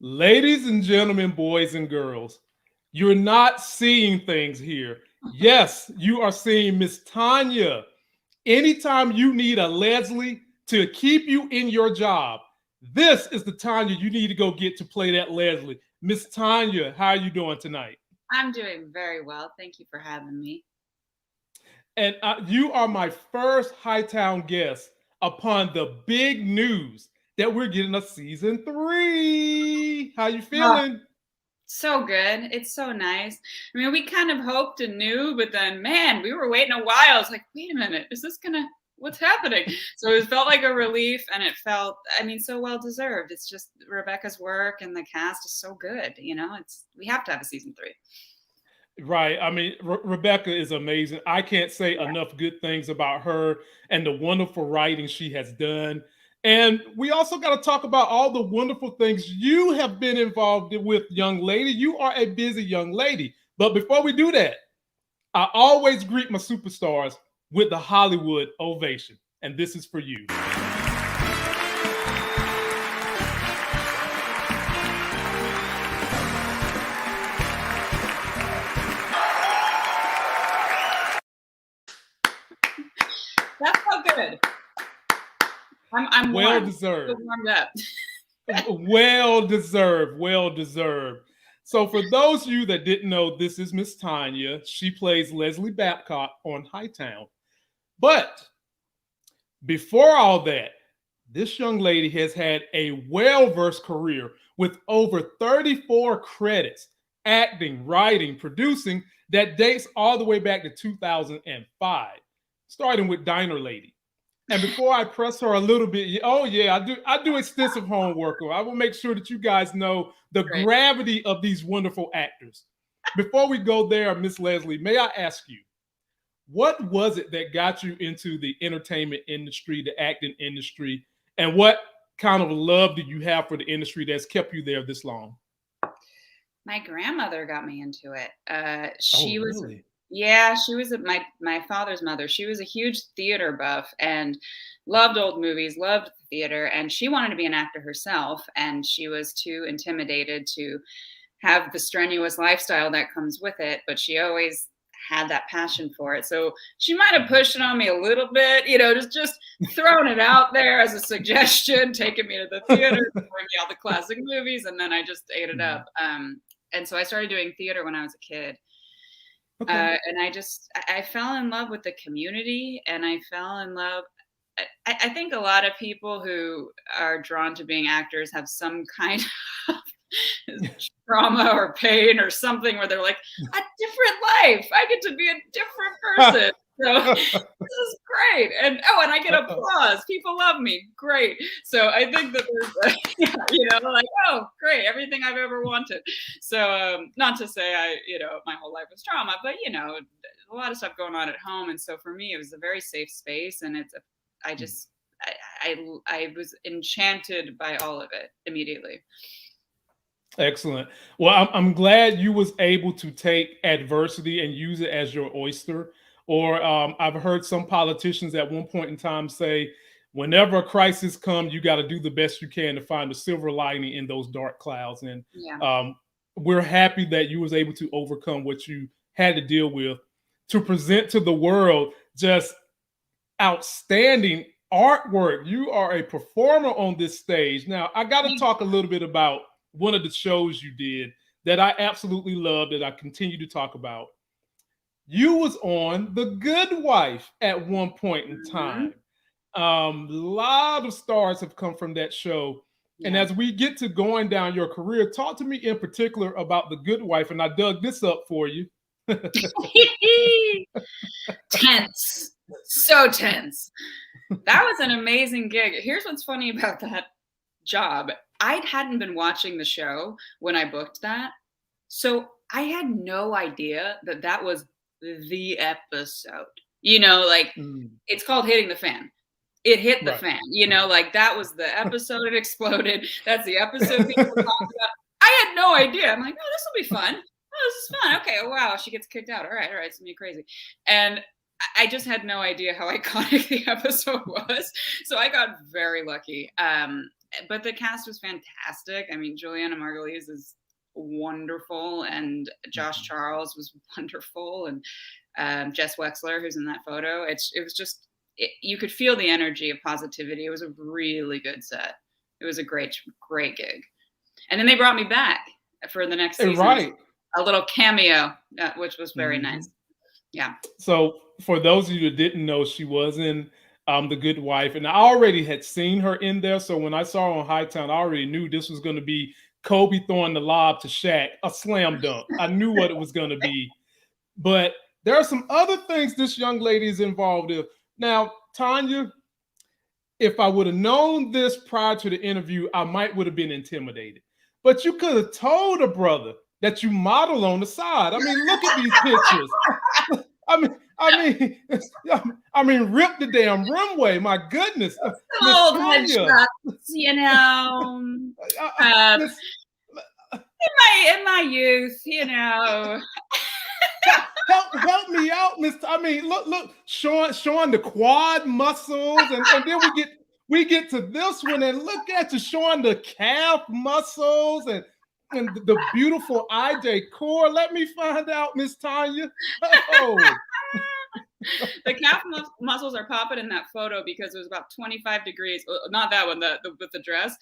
Ladies and gentlemen, boys and girls, you're not seeing things here. Yes, you are seeing Miss Tonya. Anytime you need a Leslie to keep you in your job, this is the Tonya you need to go get to play that Leslie. Miss Tonya, how are you doing tonight? I'm doing very well. Thank you for having me. And you are my first Hightown guest upon the big news that we're getting a season 3. How you Oh, feeling? so good. It's so nice. I mean, we kind of hoped and knew, but then, man, we were waiting a while. I was like, wait a minute, is this gonna, what's happening? So it felt like a relief and it felt, I mean, so well deserved. It's just Rebecca's work and the cast is so good. We have to have a season 3. Right. I mean, Rebecca is amazing. I can't say enough good things about her and the wonderful writing she has done. And we also got to talk about all the wonderful things you have been involved with, young lady. You are a busy young lady. But before we do that, I always greet my superstars with the Hollywood ovation. And this is for you. That felt good. I'm Well warm. deserved. Warmed up. Well deserved. Well deserved. So, for those of you that didn't know, this is Miss Tonya. She plays Leslie Babcock on Hightown. But before all that, this young lady has had a well-versed career with over 34 credits, acting, writing, producing, that dates all the way back to 2005, starting with Diner Lady. And before I press her a little bit, oh yeah, I do extensive homework. I will make sure that you guys know the Great. gravity of these wonderful actors. Before we go there, Miss Leslie, may I ask you, what was it that got you into the entertainment industry, the acting industry, and what kind of love do you have for the industry that's kept you there this long? My grandmother got me into it. Oh, She was, really? yeah, she was my father's mother. She was a huge theater buff and loved old movies, loved theater, and she wanted to be an actor herself. And she was too intimidated to have the strenuous lifestyle that comes with it, but she always had that passion for it. So she might have pushed it on me a little bit, just throwing it out there as a suggestion, taking me to the theater, bring me all the classic movies, and then I just ate it up. And so I started doing theater when I was a kid. Okay. And I fell in love with the community, and I fell in love. I think a lot of people who are drawn to being actors have some kind of trauma or pain or something where they're like, a different life. I get to be a different person. So this is great. And I get applause. People love me. Great. So I think that there's, like, oh, great. Everything I've ever wanted. So not to say my whole life was trauma, but, a lot of stuff going on at home. And so for me, it was a very safe space. And I was enchanted by all of it immediately. Excellent. Well, I'm glad you was able to take adversity and use it as your oyster. Or I've heard some politicians at one point in time say, whenever a crisis comes, you got to do the best you can to find the silver lining in those dark clouds. And Yeah. we're happy that you was able to overcome what you had to deal with to present to the world just outstanding artwork. You are a performer on this stage. Now, I got to talk a little bit about one of the shows you did that I absolutely love, that I continue to talk about. You was on The Good Wife at one point in time. A lot of stars have come from that show. Yeah. And as we get to going down your career, talk to me in particular about The Good Wife. And I dug this up for you. Tense. So tense. That was an amazing gig. Here's what's funny about that job. I hadn't been watching the show when I booked that. So I had no idea that was the episode. It's called Hitting the Fan. It hit the fan. That was the episode. It exploded. That's the episode people talk about. I had no idea. I'm like, oh, this will be fun. Oh, this is fun. Okay. Oh, wow. She gets kicked out. All right. It's gonna be crazy. And I just had no idea how iconic the episode was. So I got very lucky. but the cast was fantastic. I mean, Juliana Margulies is wonderful, and Josh Charles was wonderful, and Jess Wexler, who's in that photo. It was just, you could feel the energy of positivity. It was a really good set. It was a great gig. And then they brought me back for the next season. Right. A little cameo, which was very nice. Yeah. So for those of you that didn't know, she was in The Good Wife, and I already had seen her in there. So when I saw her on Hightown, I already knew this was going to be Kobe throwing the lob to Shaq, a slam dunk. I knew what it was going to be. But there are some other things this young lady is involved in. Now, Tonya, if I would have known this prior to the interview, I would have been intimidated. But you could have told a brother that you model on the side. I mean, look at these pictures. I mean, rip the damn runway. My goodness, old headshots, you know. In my youth, you know. help me out, Mister. I mean, look, showing the quad muscles, and then we get to this one, and look at you showing the calf muscles and the beautiful eye decor. Let me find out, Miss Tonya. Oh. The calf muscles are popping in that photo because it was about 25 degrees. Not that one, with the dress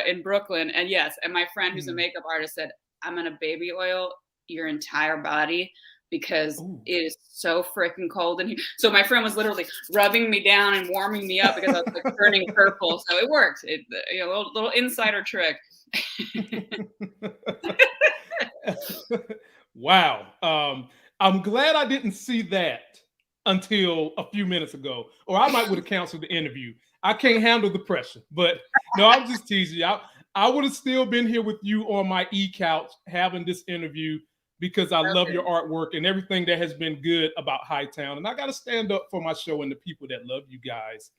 in Brooklyn. And yes, and my friend who's a makeup artist said, I'm gonna baby oil your entire body because it is so freaking cold in here. So my friend was literally rubbing me down and warming me up because I was like turning purple. So it worked. A little insider trick. Wow. I'm glad I didn't see that until a few minutes ago, or I would have canceled the interview. I can't handle the pressure. But no, I'm just teasing you. I would have still been here with you on my couch having this interview because I love your artwork and everything that has been good about Hightown. And I got to stand up for my show and the people that love you guys.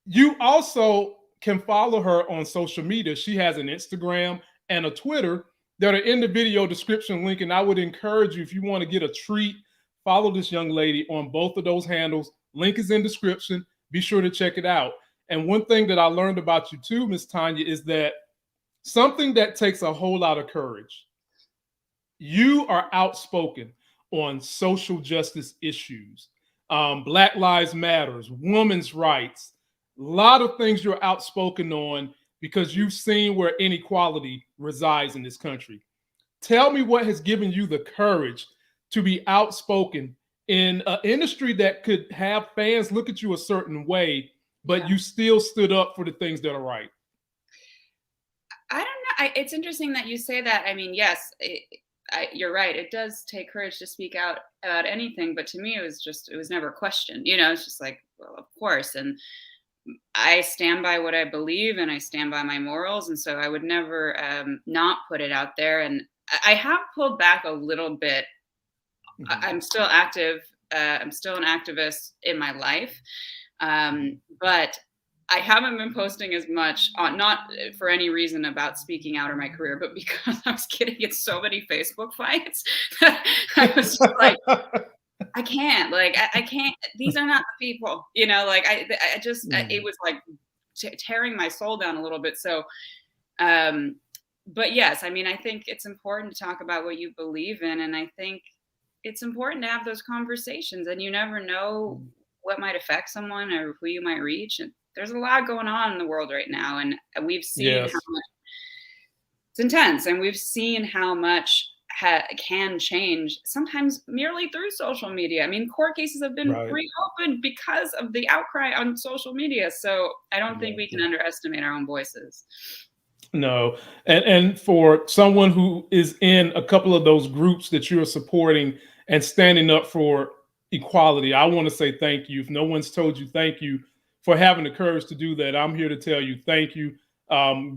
You also can follow her on social media. She has an Instagram and a Twitter that are in the video description link. And I would encourage you, if you want to get a treat, follow this young lady on both of those handles. Link is in description. Be sure to check it out. And one thing that I learned about you too, Miss Tonya, is that something that takes a whole lot of courage. You are outspoken on social justice issues, Black Lives Matters, women's rights, a lot of things you're outspoken on because you've seen where inequality resides in this country. Tell me what has given you the courage to be outspoken in an industry that could have fans look at you a certain way, but you still stood up for the things that are right. I don't know. It's interesting that you say that. I mean, yes, you're right. It does take courage to speak out about anything, but to me, it was never a question. You know, it's just like, well, of course. And I stand by what I believe and I stand by my morals. And so I would never not put it out there. And I have pulled back a little bit. I'm still active. I'm still an activist in my life. But I haven't been posting as much not for any reason about speaking out or my career, but because I was getting in so many Facebook fights. I was just like, I can't, I can't, these are not the people, you know, like I just, it was like tearing my soul down a little bit. So, but yes, I mean, I think it's important to talk about what you believe in. And I think it's important to have those conversations, and you never know what might affect someone or who you might reach. And there's a lot going on in the world right now. And we've seen how much it's intense, and we've seen how much can change sometimes merely through social media. I mean, court cases have been reopened because of the outcry on social media. So I don't think we can underestimate our own voices. No. And for someone who is in a couple of those groups that you're supporting and standing up for equality, I want to say thank you. If no one's told you thank you for having the courage to do that, I'm here to tell you thank you.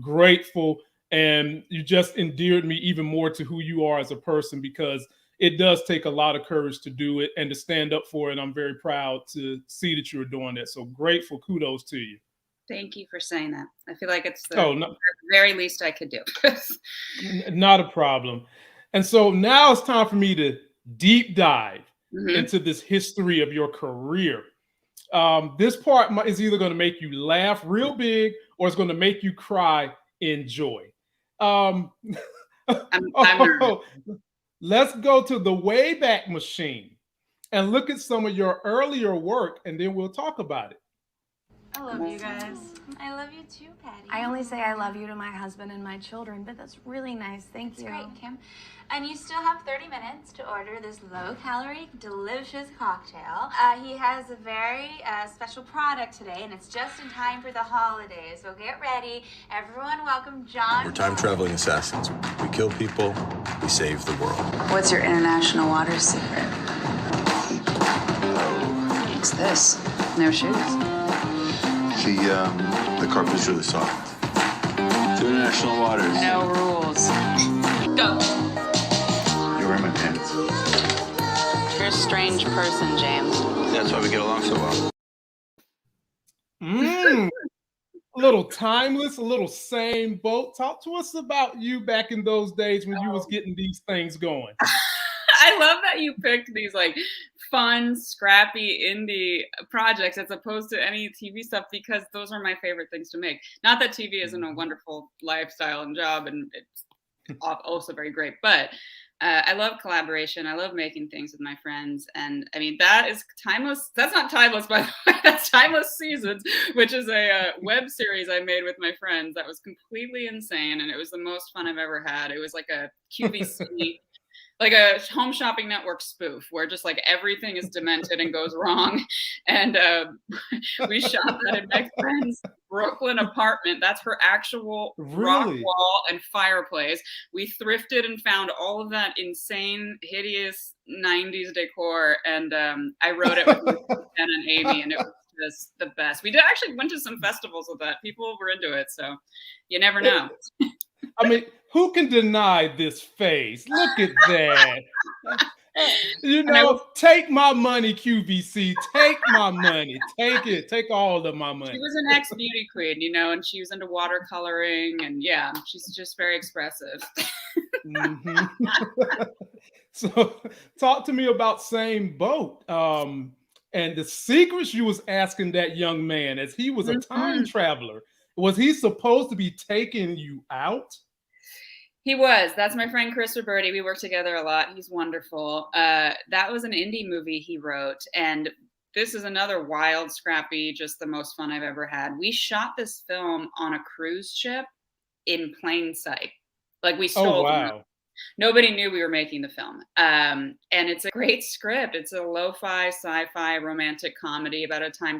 Grateful. And you just endeared me even more to who you are as a person, because it does take a lot of courage to do it and to stand up for it. I'm very proud to see that you're doing that. So grateful. Kudos to you. Thank you for saying that. I feel like it's the very least I could do. Not a problem. And so now it's time for me to deep dive into this history of your career. This part is either going to make you laugh real big or it's going to make you cry in joy. I'm nervous. Let's go to the Wayback Machine and look at some of your earlier work, and then we'll talk about it. I love you guys. I love you too, Patty. I only say I love you to my husband and my children, but that's really nice. Thank you. That's great, Kim. And you still have 30 minutes to order this low-calorie, delicious cocktail. He has a very special product today, and it's just in time for the holidays. So get ready. Everyone welcome John. We're time-traveling assassins. We kill people, we save the world. What's your international water secret? What's this? No shoes. The carpet's really soft. To international waters. No rules. Go. You're wearing my pants. You're a strange person, James. That's why we get along so well. A little timeless, a little same boat. Talk to us about you back in those days when you was getting these things going. I love that you picked these like fun, scrappy indie projects as opposed to any TV stuff, because those are my favorite things to make. Not that TV isn't a wonderful lifestyle and job, and it's also very great, but I love collaboration. I love making things with my friends. And I mean, that is timeless. That's not timeless, by the way. That's Timeless Seasons, which is a web series I made with my friends that was completely insane. And it was the most fun I've ever had. It was like a QVC like a Home Shopping Network spoof where just like everything is demented and goes wrong. And we shot that in my friend's Brooklyn apartment. That's her actual rock wall and fireplace. We thrifted and found all of that insane, hideous 90s decor. And I wrote it with Ben and Amy, and it was just the best. We actually went to some festivals with that. People were into it. So you never know. I mean, who can deny this face? Look at that. You know, take my money, QVC. Take my money. Take it. Take all of my money. She was an ex-beauty queen, you know, and she was into watercoloring. And yeah, she's just very expressive. So talk to me about Same Boat. And the secrets you was asking that young man as he was a time traveler. Was he supposed to be taking you out? He was. That's my friend Chris Roberti. We work together a lot. He's wonderful. That was an indie movie he wrote. And this is another wild, scrappy, just the most fun I've ever had. We shot this film on a cruise ship in plain sight. Like we stole them. Nobody knew we were making the film. And it's a great script. It's a lo-fi, sci-fi, romantic comedy about a time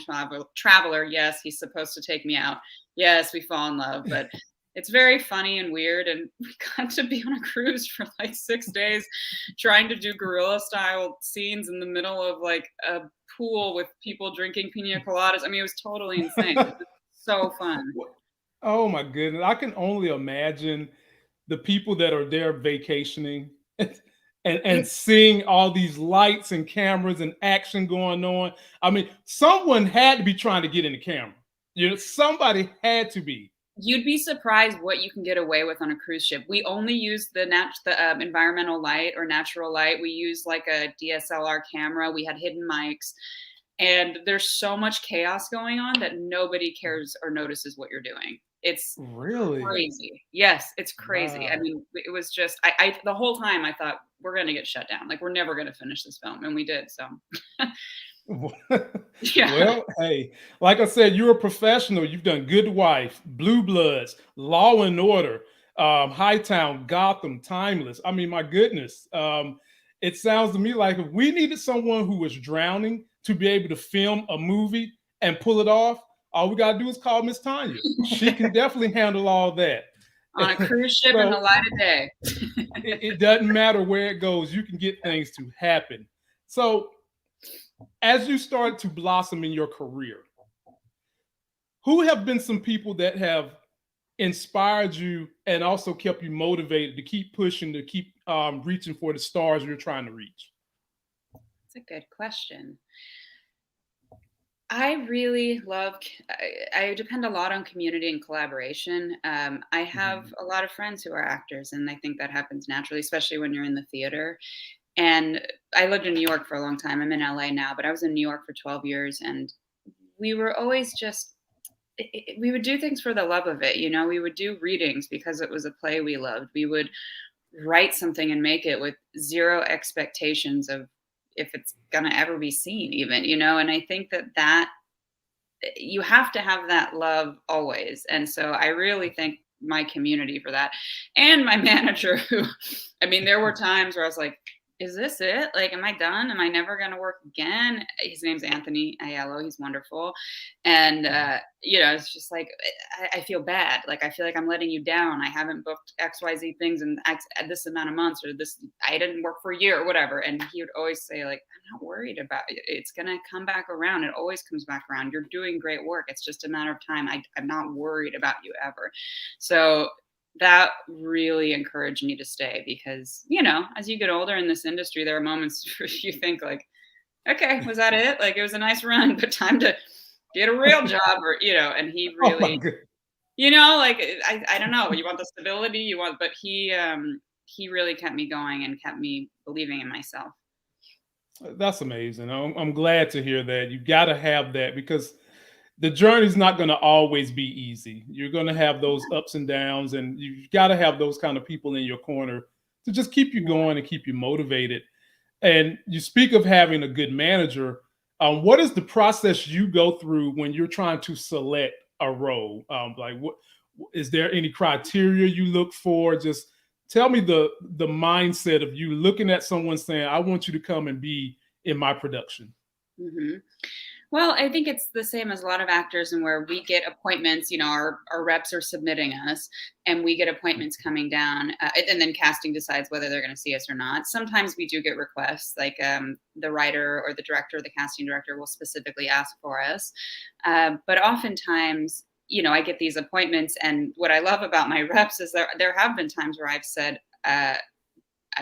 traveler. Yes, he's supposed to take me out. Yes, we fall in love. But it's very funny and weird. And we got to be on a cruise for like 6 days trying to do guerrilla style scenes in the middle of like a pool with people drinking pina coladas. I mean, it was totally insane. It was so fun. Oh my goodness. I can only imagine the people that are there vacationing and seeing all these lights and cameras and action going on. I mean, someone had to be trying to get in the camera. You know, somebody had to be. You'd be surprised what you can get away with on a cruise ship. We only use the environmental light or natural light. We use like a DSLR camera. We had hidden mics. And there's so much chaos going on that nobody cares or notices what you're doing. It's really crazy. Yes, it's crazy. Wow. I mean, it was just, I the whole time I thought we're going to get shut down. Like we're never going to finish this film. And we did. So yeah. Well, hey, like I said, you're a professional. You've done Good Wife, Blue Bloods, Law and Order, Hightown, Gotham, Timeless. I mean, my goodness. It sounds to me like if we needed someone who was drowning to be able to film a movie and pull it off, all we got to do is call Miss Tonya. She can definitely handle all that. On a cruise ship in the light of day. It doesn't matter where it goes. You can get things to happen. So as you start to blossom in your career, who have been some people that have inspired you and also kept you motivated to keep pushing, to keep reaching for the stars you're trying to reach? That's a good question. I really love, I depend a lot on community and collaboration. I have a lot of friends who are actors, and I think that happens naturally, especially when you're in the theater. And I lived in New York for a long time. I'm in LA now, but I was in New York for 12 years. And we were always just, we would do things for the love of it. We would do readings because it was a play we loved. We would write something and make it with zero expectations of if it's going to ever be seen even, and I think that you have to have that love always. And so I really thank my community for that. And my manager who, there were times where I was like, is this it? Like, am I done? Am I never going to work again? His name's Anthony Aiello. He's wonderful. And, it's just like, I feel bad. Like, I feel like I'm letting you down. I haven't booked XYZ things in this amount of months, or I didn't work for a year or whatever. And he would always say, like, I'm not worried about it. It's going to come back around. It always comes back around. You're doing great work. It's just a matter of time. I'm not worried about you ever. So that really encouraged me to stay because, as you get older in this industry, there are moments where you think like, okay, was that it? Like, it was a nice run, but time to get a real job and he really, I don't know, you want the stability but he really kept me going and kept me believing in myself. That's amazing. I'm glad to hear that. You got to have that because the journey's not going to always be easy. You're going to have those ups and downs, and you've got to have those kind of people in your corner to just keep you going and keep you motivated. And you speak of having a good manager. What is the process you go through when you're trying to select a role? What is there any criteria you look for? Just tell me the mindset of you looking at someone saying, I want you to come and be in my production. Mm-hmm. Well, I think it's the same as a lot of actors, and where we get appointments, our reps are submitting us and we get appointments coming down, and then casting decides whether they're going to see us or not. Sometimes we do get requests, like the writer or the director, the casting director will specifically ask for us. But oftentimes, I get these appointments, and what I love about my reps is there have been times where I've said, I'm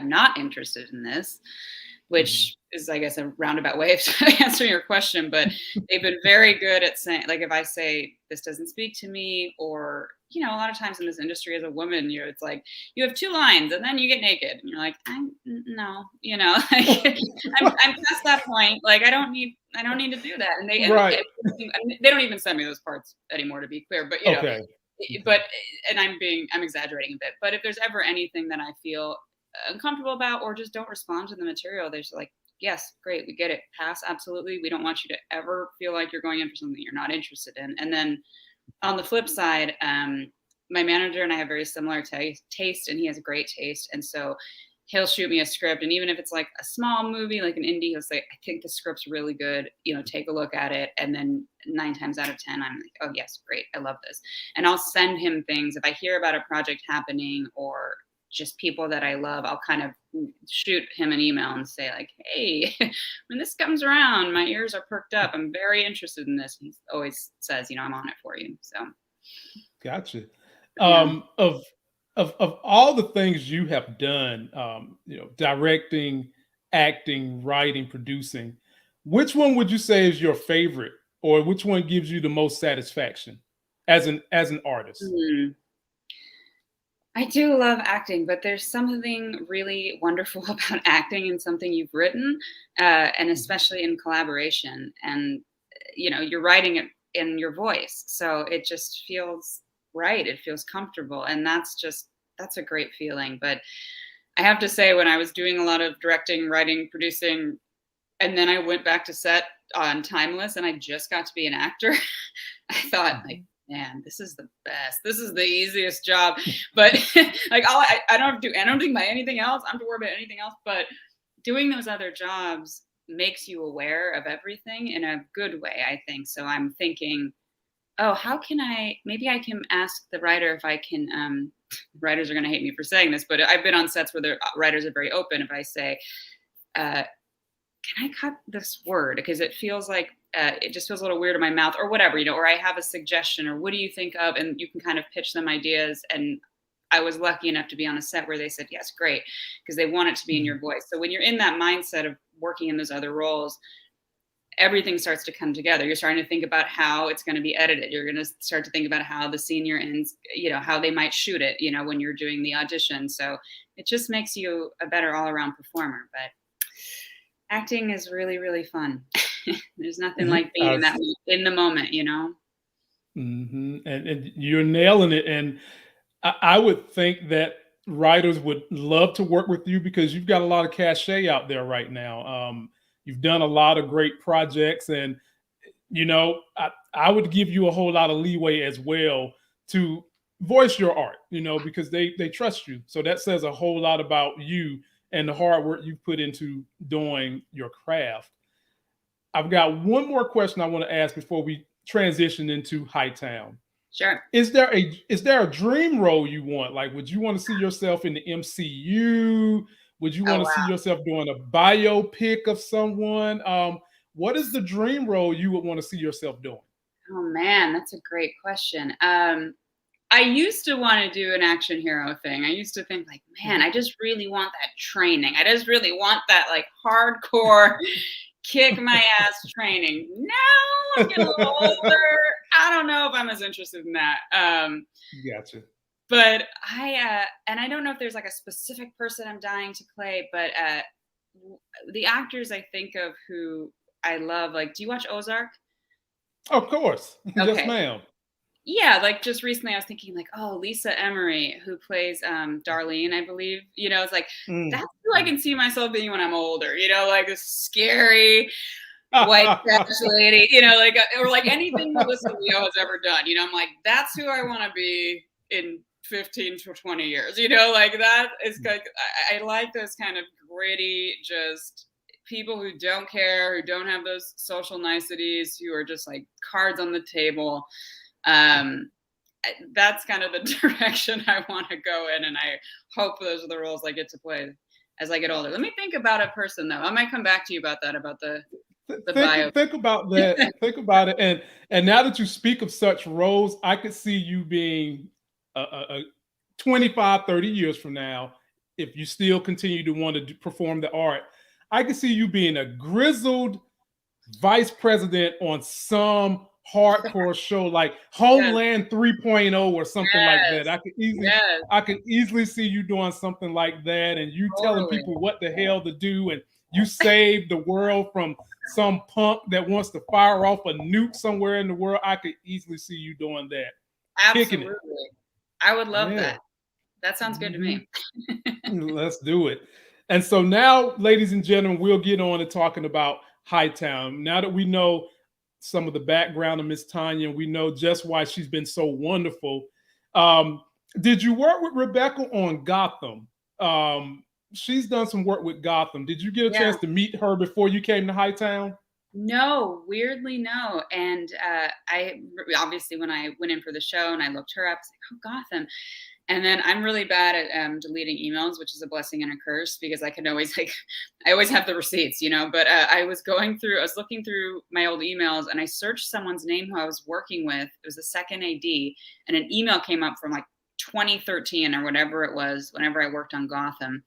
not interested in this, which is, I guess, a roundabout way of answering your question, but they've been very good at saying, like, if I say this doesn't speak to me, or, a lot of times in this industry as a woman, it's like, you have 2 lines and then you get naked and you're like, no, I'm past that point. Like, I don't need to do that. And they don't even send me those parts anymore, to be clear, but and I'm exaggerating a bit, but if there's ever anything that I feel uncomfortable about or just don't respond to the material, they're just like, yes, great, we get it, pass, absolutely. We don't want you to ever feel like you're going in for something you're not interested in. And then on the flip side, my manager and I have very similar taste, and he has a great taste. And so he'll shoot me a script, and even if it's like a small movie, like an indie, he'll say, I think the script's really good, take a look at it. And then 9 times out of 10, I'm like, oh yes, great, I love this. And I'll send him things. If I hear about a project happening or just people that I love, I'll kind of shoot him an email and say, like, hey, when this comes around, my ears are perked up. I'm very interested in this. He always says, I'm on it for you. So. Gotcha. Yeah. Of all the things you have done, directing, acting, writing, producing, which one would you say is your favorite, or which one gives you the most satisfaction as an artist? Mm-hmm. I do love acting, but there's something really wonderful about acting and something you've written, and especially in collaboration. And, you're writing it in your voice. So it just feels right. It feels comfortable. And that's a great feeling. But I have to say, when I was doing a lot of directing, writing, producing, and then I went back to set on Timeless and I just got to be an actor, I thought, like, man, this is the best. This is the easiest job. But like, I don't have to do anything else. I don't have to worry about anything else. But doing those other jobs makes you aware of everything in a good way, I think. So I'm thinking, oh, maybe I can ask the writer if I can, writers are going to hate me for saying this, but I've been on sets where the writers are very open. If I say, can I cut this word? Because it feels like, it just feels a little weird in my mouth, or whatever, or I have a suggestion, or what do you think of? And you can kind of pitch them ideas. And I was lucky enough to be on a set where they said, yes, great, because they want it to be in your voice. So when you're in that mindset of working in those other roles, everything starts to come together. You're starting to think about how it's going to be edited. You're going to start to think about how the senior ends, how they might shoot it, when you're doing the audition. So it just makes you a better all-around performer. But acting is really, really fun. There's nothing like being in the moment, you know? And you're nailing it. And I would think that writers would love to work with you because you've got a lot of cachet out there right now. You've done a lot of great projects, and I would give you a whole lot of leeway as well to voice your art, because they trust you. So that says a whole lot about you and the hard work you put into doing your craft. I've got one more question I want to ask before we transition into Hightown. Sure. Is there a dream role you want? Like, would you want to see yourself in the MCU? Would you want to see yourself doing a biopic of someone? What is the dream role you would want to see yourself doing? Oh man, that's a great question. I used to want to do an action hero thing. I used to think like, man, I just really want that training. I just really want that like hardcore kick my ass training. Now I'm getting a little older. I don't know if I'm as interested in that. Gotcha. But I don't know if there's like a specific person I'm dying to play, but the actors I think of who I love, like, do you watch Ozark? Of course. Okay. Yes, ma'am. Yeah, like just recently I was thinking like, oh, Lisa Emery, who plays Darlene, I believe, it's like, that's who I can see myself being when I'm older, like this scary white trash lady, or like anything Melissa Leo has ever done, I'm like, that's who I want to be in 15 to 20 years, like that is like, I like those kind of gritty, just people who don't care, who don't have those social niceties, who are just like cards on the table. That's kind of the direction I want to go in, and I hope those are the roles I get to play as I get older. Let me think about a person though. I might come back to you about that, about the bio. Think about that. Think about it. And now that you speak of such roles, I could see you being a 25, 30 years from now, if you still continue to want to perform the art, I could see you being a grizzled vice president on some hardcore show like Homeland 3.0 or something like that. I could easily see you doing something like that, and you telling people what the hell to do, and you save the world from some punk that wants to fire off a nuke somewhere in the world. I could easily see you doing that. Absolutely. I would love that. That sounds good to me. Let's do it. And so now, ladies and gentlemen, we'll get on to talking about Hightown. Now that we know some of the background of Miss Tonya, we know just why she's been so wonderful. Did you work with Rebecca on Gotham? She's done some work with Gotham. Did you get a chance to meet her before you came to Hightown? No, weirdly, no. And I obviously, when I went in for the show and I looked her up, I was like, oh, Gotham. And then I'm really bad at deleting emails, which is a blessing and a curse because I can always I always have the receipts, But I was looking through my old emails and I searched someone's name who I was working with. It was the second AD, and an email came up from like 2013 or whatever it was, whenever I worked on Gotham.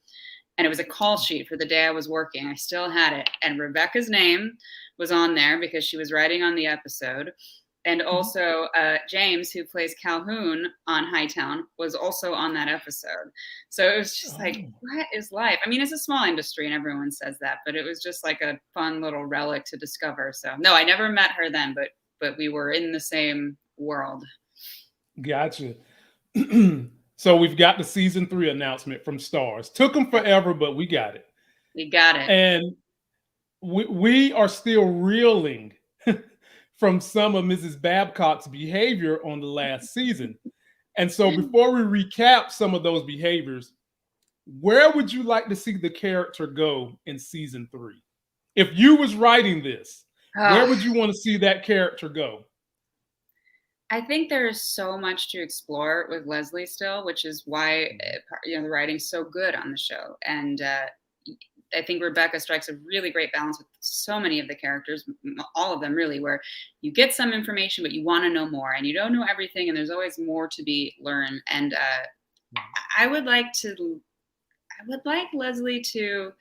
And it was a call sheet for the day I was working. I still had it. And Rebecca's name was on there because she was writing on the episode. And also James, who plays Calhoun on Hightown, was also on that episode. So it was just like, what is life? I mean, it's a small industry and everyone says that, but it was just like a fun little relic to discover. So no, I never met her then, but we were in the same world. Gotcha. So we've got the season 3 announcement from Starz. Took them forever, but we got it. We got it. And we are still reeling from some of Mrs. Babcock's behavior on the last season. And so before we recap some of those behaviors, where would you like to see the character go in season 3? If you was writing this, where would you want to see that character go? I think there is so much to explore with Leslie still, which is why the writing's so good on the show. And I think Rebecca strikes a really great balance with so many of the characters, all of them really, where you get some information, but you want to know more, and you don't know everything, and there's always more to be learned. And I would like Leslie to.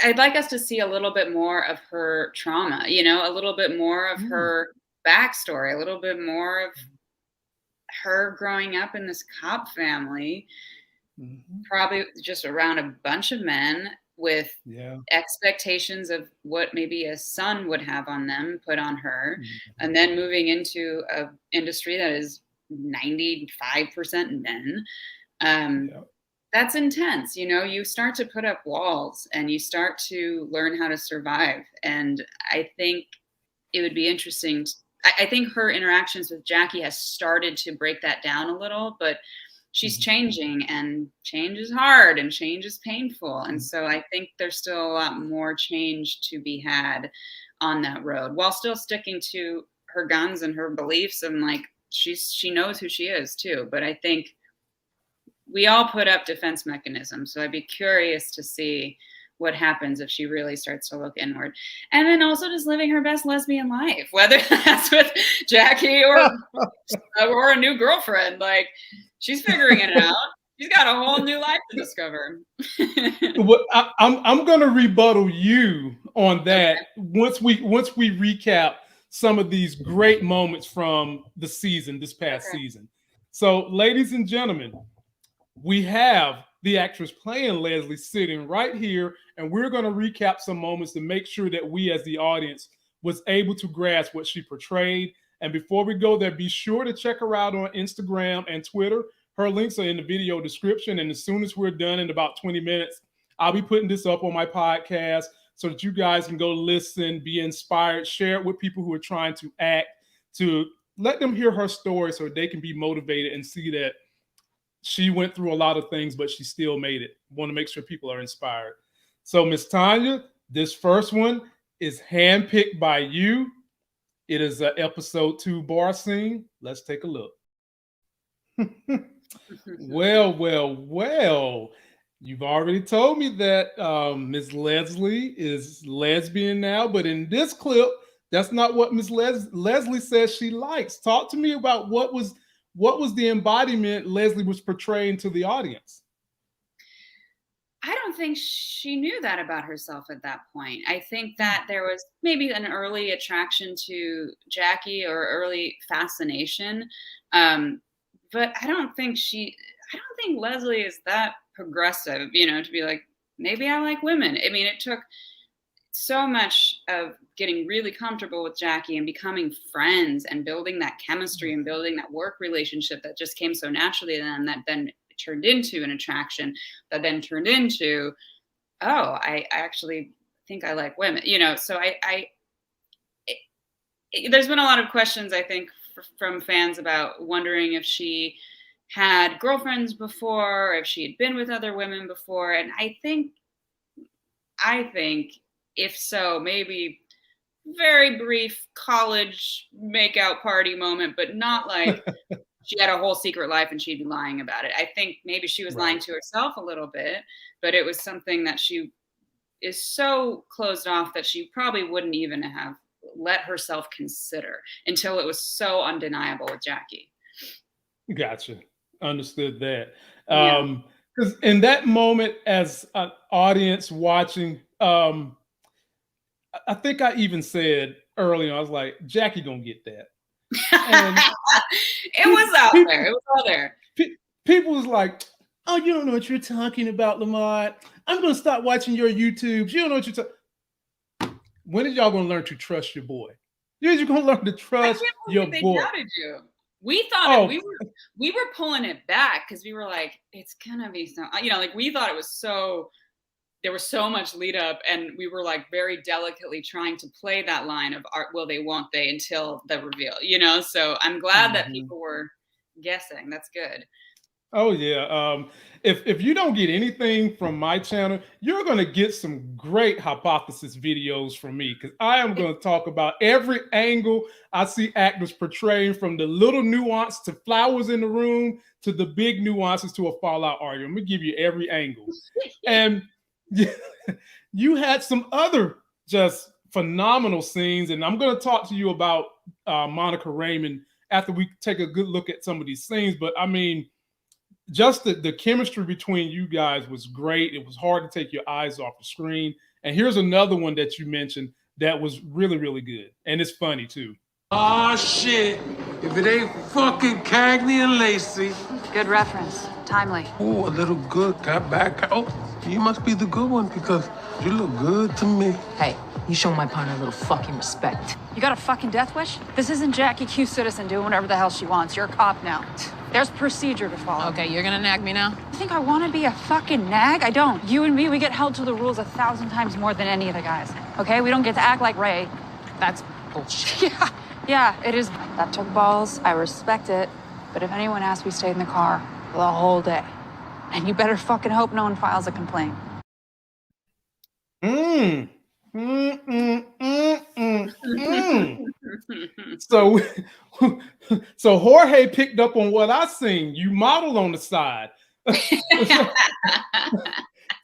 I'd like us to see a little bit more of her trauma, a little bit more of her backstory, a little bit more of her growing up in this cop family. Probably just around a bunch of men with expectations of what maybe a son would have on them put on her, and then moving into an industry that is 95% men. That's intense. You know, you start to put up walls and you start to learn how to survive. And I think it would be interesting. I think her interactions with Jackie has started to break that down a little, but she's changing, and change is hard and change is painful. And so I think there's still a lot more change to be had on that road, while still sticking to her guns and her beliefs. And like, she knows who she is too. But I think we all put up defense mechanisms. So I'd be curious to see what happens if she really starts to look inward. And then also just living her best lesbian life, whether that's with Jackie or a new girlfriend. Like, she's figuring it out. She's got a whole new life to discover. Well, I'm going to rebuttal you on that once we recap some of these great moments from the season, this past season. So, ladies and gentlemen, we have the actress playing Leslie sitting right here, and we're going to recap some moments to make sure that we as the audience was able to grasp what she portrayed. And before we go there, be sure to check her out on Instagram and Twitter. Her links are in the video description. And as soon as we're done in about 20 minutes, I'll be putting this up on my podcast so that you guys can go listen, be inspired, share it with people who are trying to act, to let them hear her story so they can be motivated and see that she went through a lot of things, but she still made it. Want to make sure people are inspired. So, Miss Tonya, this first one is handpicked by you. It is an episode 2 bar scene. Let's take a look. Well. You've already told me that Miss Leslie is lesbian now, but in this clip, that's not what Miss Leslie says she likes. Talk to me about what was the embodiment Leslie was portraying to the audience? I don't think she knew that about herself at that point. I think that there was maybe an early attraction to Jackie or early fascination. But I don't think Leslie is that progressive, you know, to be like, maybe I like women. I mean, it took so much of getting really comfortable with Jackie and becoming friends and building that chemistry and building that work relationship that just came so naturally to them, that then turned into an attraction, that then turned into, oh, I actually think I like women, you know. So there's been a lot of questions, I think, from fans about wondering if she had girlfriends before, or if she had been with other women before. And I think if so, maybe very brief college makeout party moment, but not like she had a whole secret life and she'd be lying about it. I think maybe she was lying to herself a little bit, but it was something that she is so closed off that she probably wouldn't even have let herself consider until it was so undeniable with Jackie. Gotcha. Understood that. Because in that moment, as an audience watching, I think I even said early on, I was like, Jackie gonna get that. And it was out there. It was all there. People was like, oh, you don't know what you're talking about, Lamont. I'm gonna stop watching your YouTubes. You don't know what you're talking. When are y'all gonna learn to trust your boy? You're gonna learn to trust your boy. Doubted you. We thought we were pulling it back because we were like, it's gonna be so, you know, like we thought it was so. There was so much lead up, and we were like very delicately trying to play that line of will they, won't they, until the reveal, you know? So I'm glad that people were guessing. That's good. Oh yeah. If you don't get anything from my channel, you're going to get some great hypothesis videos from me, because I am going to talk about every angle I see actors portraying, from the little nuance to flowers in the room to the big nuances to a fallout argument. I'm going to give you every angle. And you had some other just phenomenal scenes, and I'm going to talk to you about Monica Raymond after we take a good look at some of these scenes. But I mean, just the chemistry between you guys was great. It was hard to take your eyes off the screen. And here's another one that you mentioned that was really, really good. And it's funny too. Oh shit. If it ain't fucking Cagney and Lacey. Good reference. Timely. Ooh, a little good. Got back. Oh. You must be the good one because you look good to me. Hey, you show my partner a little fucking respect. You got a fucking death wish? This isn't Jackie Q Citizen doing whatever the hell she wants. You're a cop now. There's procedure to follow. Okay, you're gonna nag me now? You think I want to be a fucking nag? I don't. You and me, we get held to the rules 1,000 times more than any of the guys. Okay? We don't get to act like Ray. That's bullshit. Yeah, it is. That took balls. I respect it. But if anyone asks, we stayed in the car the whole day. And you better fucking hope no one files a complaint. So Jorge picked up on what I seen. You modeled on the side.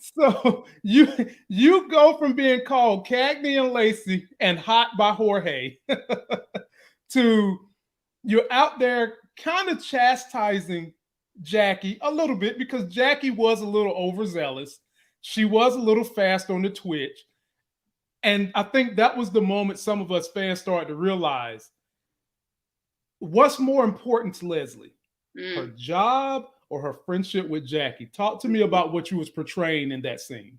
So you go from being called Cagney and Lacey and hot by Jorge to you're out there kind of chastising Jackie a little bit because Jackie was a little overzealous. She was a little fast on the twitch. And I think that was the moment some of us fans started to realize what's more important to Leslie, her job or her friendship with Jackie? Talk to me about what you was portraying in that scene.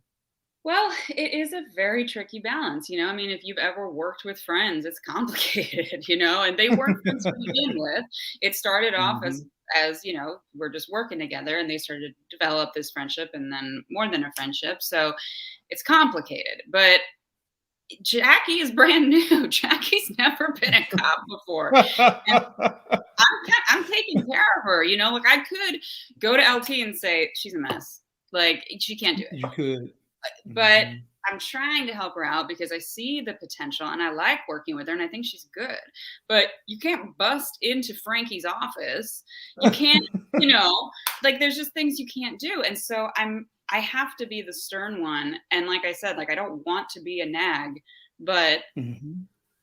Well, it is a very tricky balance, I mean, if you've ever worked with friends, it's complicated, and they weren't friends to begin with. It started off as we're just working together, and they started to develop this friendship and then more than a friendship. So it's complicated, but Jackie is brand new. Jackie's never been a cop before. I'm taking care of her, like I could go to LT and say, she's a mess. Like she can't do it. You could. But I'm trying to help her out because I see the potential and I like working with her and I think she's good. But you can't bust into Frankie's office. You can't, like there's just things you can't do. And so I have to be the stern one. And like I said, like I don't want to be a nag, but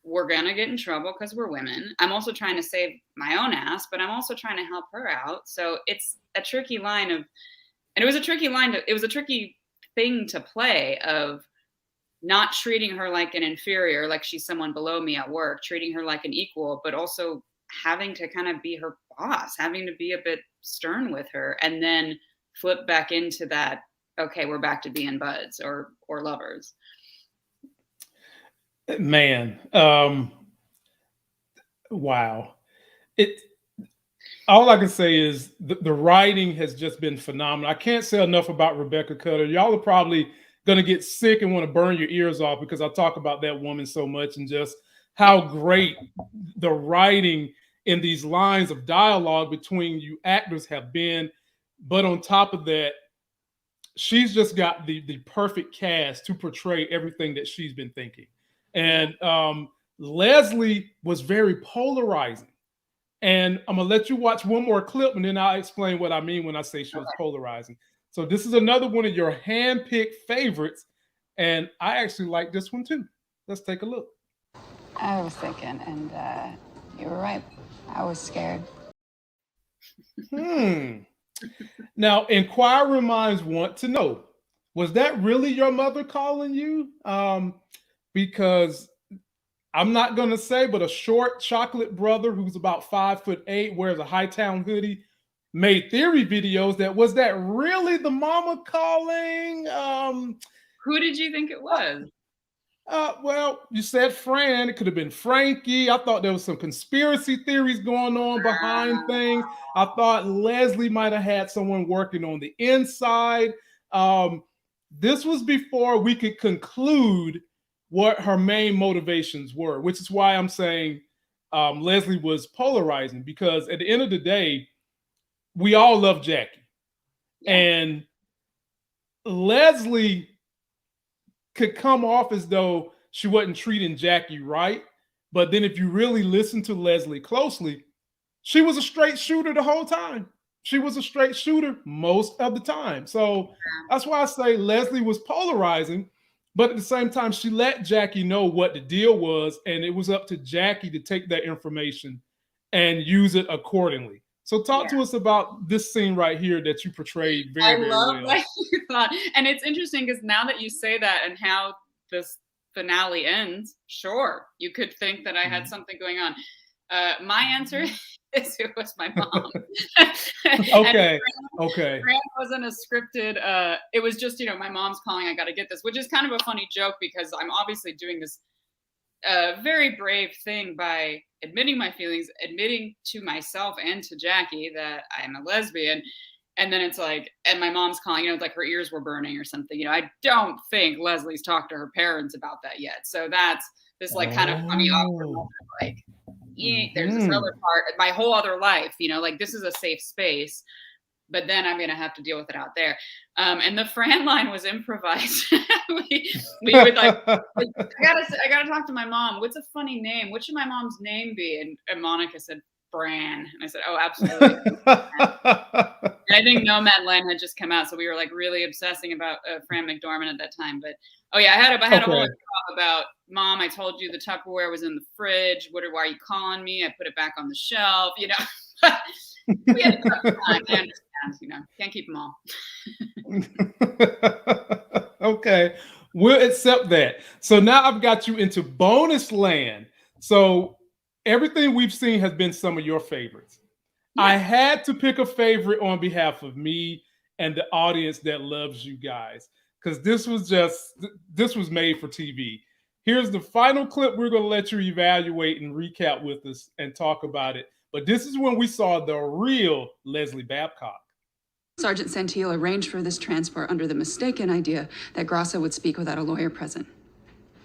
we're going to get in trouble because we're women. I'm also trying to save my own ass, but I'm also trying to help her out. So it's a tricky line and it was a tricky thing to play of not treating her like an inferior, like she's someone below me at work, treating her like an equal, but also having to kind of be her boss, having to be a bit stern with her, and then flip back into that, okay, we're back to being buds or lovers. Man, wow. All I can say is the writing has just been phenomenal. I can't say enough about Rebecca Cutter. Y'all are probably going to get sick and want to burn your ears off because I talk about that woman so much and just how great the writing in these lines of dialogue between you actors have been. But on top of that, she's just got the perfect cast to portray everything that she's been thinking. And Leslie was very polarizing. And I'm going to let you watch one more clip, and then I'll explain what I mean when I say she was polarizing. So this is another one of your hand-picked favorites, and I actually like this one too. Let's take a look. I was thinking, and you were right. I was scared. Now, inquiring minds want to know, was that really your mother calling you? Because I'm not going to say, but a short chocolate brother who's about 5'8", wears a Hightown hoodie, made theory videos was that really the mama calling? Who did you think it was? Well, you said Fran. It could have been Frankie. I thought there was some conspiracy theories going on behind things. I thought Leslie might have had someone working on the inside. This was before we could conclude what her main motivations were, which is why I'm saying Leslie was polarizing, because at the end of the day, we all love Jackie. And Leslie could come off as though she wasn't treating Jackie right. But then if you really listen to Leslie closely, she was a straight shooter the whole time. She was a straight shooter most of the time. So that's why I say Leslie was polarizing. But at the same time, she let Jackie know what the deal was, and it was up to Jackie to take that information and use it accordingly. So talk to us about this scene right here that you portrayed very, very well. I love what you thought. And it's interesting because now that you say that and how this finale ends, sure, you could think that I had something going on. My answer is it was my mom. Okay. Okay. Fran wasn't a scripted. It was just, my mom's calling. I got to get this, which is kind of a funny joke because I'm obviously doing this very brave thing by admitting my feelings, admitting to myself and to Jackie that I'm a lesbian. And then it's like, and my mom's calling, like her ears were burning or something. I don't think Leslie's talked to her parents about that yet. So that's this like kind of funny, awkward moment, like, there's this other part, my whole other life, like this is a safe space, but then I'm going to have to deal with it out there. And the Fran line was improvised. we would like, I gotta talk to my mom. What's a funny name? What should my mom's name be? And Monica said, Fran. And I said, oh, absolutely. And I think Nomadland had just come out, so we were like really obsessing about Fran McDormand at that time. But I had a whole talk about, Mom, I told you the Tupperware was in the fridge. Why are you calling me? I put it back on the shelf. We had a tough time. I understand. Can't keep them all. Okay, we'll accept that. So now I've got you into bonus land. So everything we've seen has been some of your favorites. Yeah. I had to pick a favorite on behalf of me and the audience that loves you guys, because this was made for TV. Here's the final clip. We're going to let you evaluate and recap with us and talk about it. But this is when we saw the real Leslie Babcock. Sergeant Santillo arranged for this transport under the mistaken idea that Grasso would speak without a lawyer present.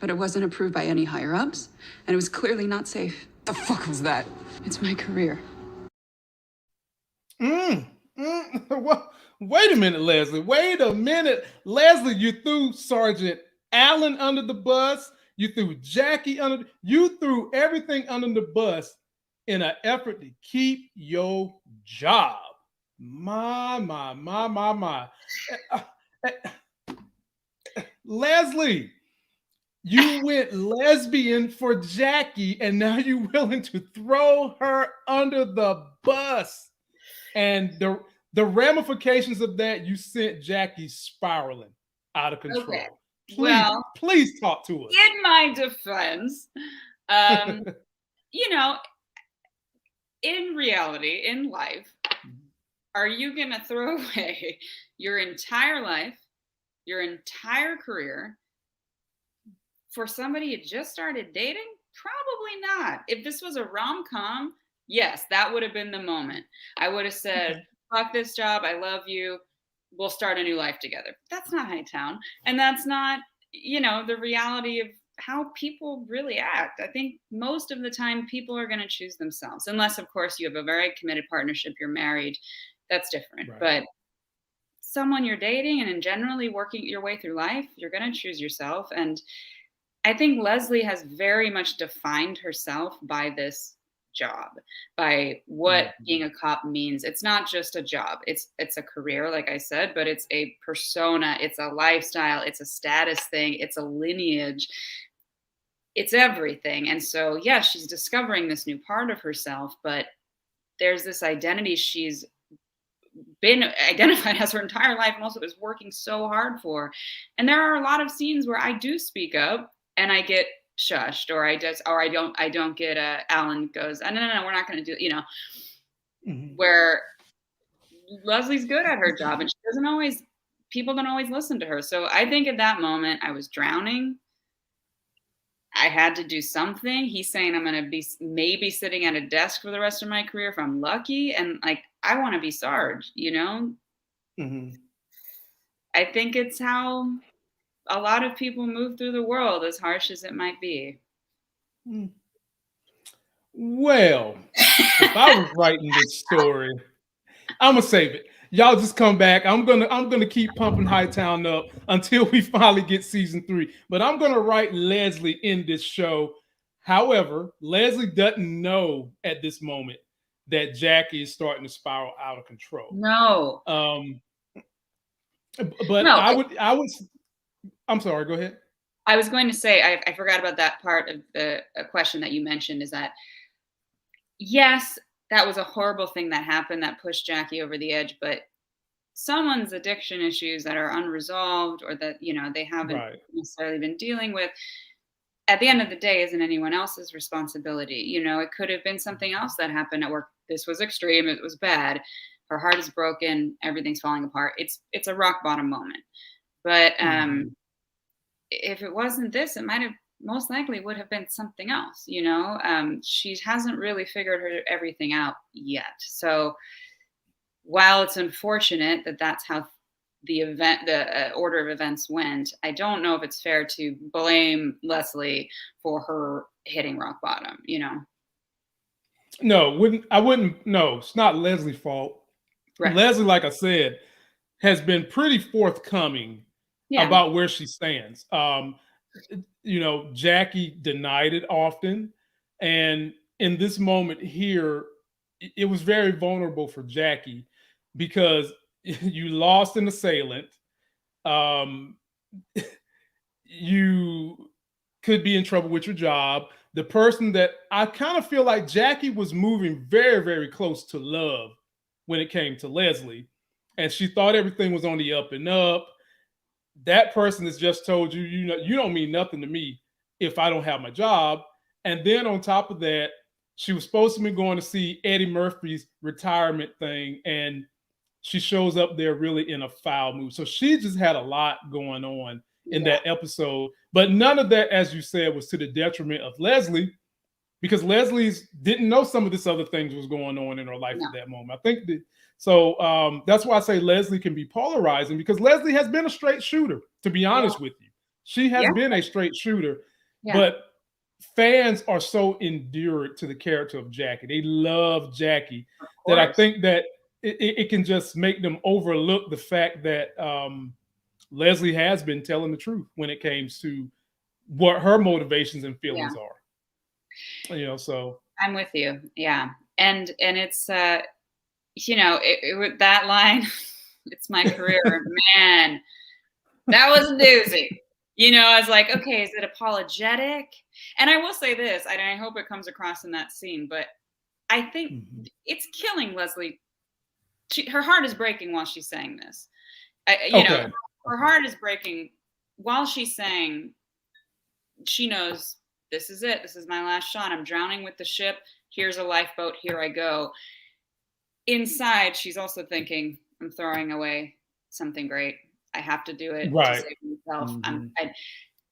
But it wasn't approved by any higher-ups, and it was clearly not safe. The fuck was that? It's my career. Wait a minute, Leslie. Wait a minute. Leslie, you threw Sergeant Allen under the bus. You threw Jackie you threw everything under the bus in an effort to keep your job. My. Leslie, you went lesbian for Jackie, and now you're willing to throw her under the bus. And the ramifications of that, you sent Jackie spiraling out of control. Okay. Please talk to us. In my defense, in reality, in life, are you going to throw away your entire life, your entire career for somebody you just started dating? Probably not. If this was a rom-com, yes, that would have been the moment. I would have said, fuck this job. I love you. We'll start a new life together. That's not Hightown. And that's not, the reality of how people really act. I think most of the time people are going to choose themselves, unless, of course, you have a very committed partnership, you're married. That's different. Right. But someone you're dating and in generally working your way through life, you're going to choose yourself. And I think Leslie has very much defined herself by this job, by what being a cop means. It's not just a job. It's a career, like I said, but it's a persona, it's a lifestyle, it's a status thing, it's a lineage, it's everything. And so, yeah, she's discovering this new part of herself, but there's this identity she's been identified as her entire life and also is working so hard for. And there are a lot of scenes where I do speak up and I get shushed, or I don't get Alan goes, no, we're not going to do, where Leslie's good at her job and people don't always listen to her. So I think at that moment I was drowning. I had to do something. He's saying I'm going to be maybe sitting at a desk for the rest of my career if I'm lucky. And like, I want to be Sarge, I think it's how a lot of people move through the world, as harsh as it might be. Well, if I was writing this story, I'm gonna save it. Y'all just come back. I'm gonna keep pumping Hightown up until we finally get season 3. But I'm gonna write Leslie in this show. However, Leslie doesn't know at this moment that Jackie is starting to spiral out of control. No. But no, I would. I'm sorry, go ahead. I was going to say, I forgot about that part of the question that you mentioned, is that, yes, that was a horrible thing that happened that pushed Jackie over the edge, but someone's addiction issues that are unresolved or that, they haven't necessarily been dealing with, at the end of the day, isn't anyone else's responsibility. You know, it could have been something else that happened at work. This was extreme. It was bad. Her heart is broken. Everything's falling apart. It's a rock bottom moment. But if it wasn't this, it might have most likely would have been something else. You know, she hasn't really figured everything out yet. So while it's unfortunate that that's how the order of events went, I don't know if it's fair to blame Leslie for her hitting rock bottom, you know? No, no, it's not Leslie's fault. Right. Leslie, like I said, has been pretty forthcoming about where she stands. You know, Jackie denied it often. And in this moment here, it was very vulnerable for Jackie because you lost an assailant. You could be in trouble with your job. The person that I kind of feel like Jackie was moving very, very close to love when it came to Leslie. And she thought everything was on the up and up. That person has just told you, you know, you don't mean nothing to me if I don't have my job. And then on top of that, she was supposed to be going to see Eddie Murphy's retirement thing. And she shows up there really in a foul mood. So she just had a lot going on in that episode. But none of that, as you said, was to the detriment of Leslie, because Leslie's didn't know some of this other things was going on in her life at that moment. I think that, so that's why I say Leslie can be polarizing, because Leslie has been a straight shooter, to be honest with you. She has been a straight shooter, but fans are so endeared to the character of Jackie. They love Jackie that I think that it can just make them overlook the fact that Leslie has been telling the truth when it comes to what her motivations and feelings are. You know, so I'm with you. Yeah. And it's, you know, that line, it's my career, man, that was a doozy. You know, I was like, okay, is it apologetic? And I will say this, and I hope it comes across in that scene, but I think it's killing Leslie. Her heart is breaking while she's saying this. You know, her heart is breaking while she's saying, she knows this is it. This is my last shot. I'm drowning with the ship. Here's a lifeboat. Here I go. Inside, she's also thinking, I'm throwing away something great. I have to do it to save myself.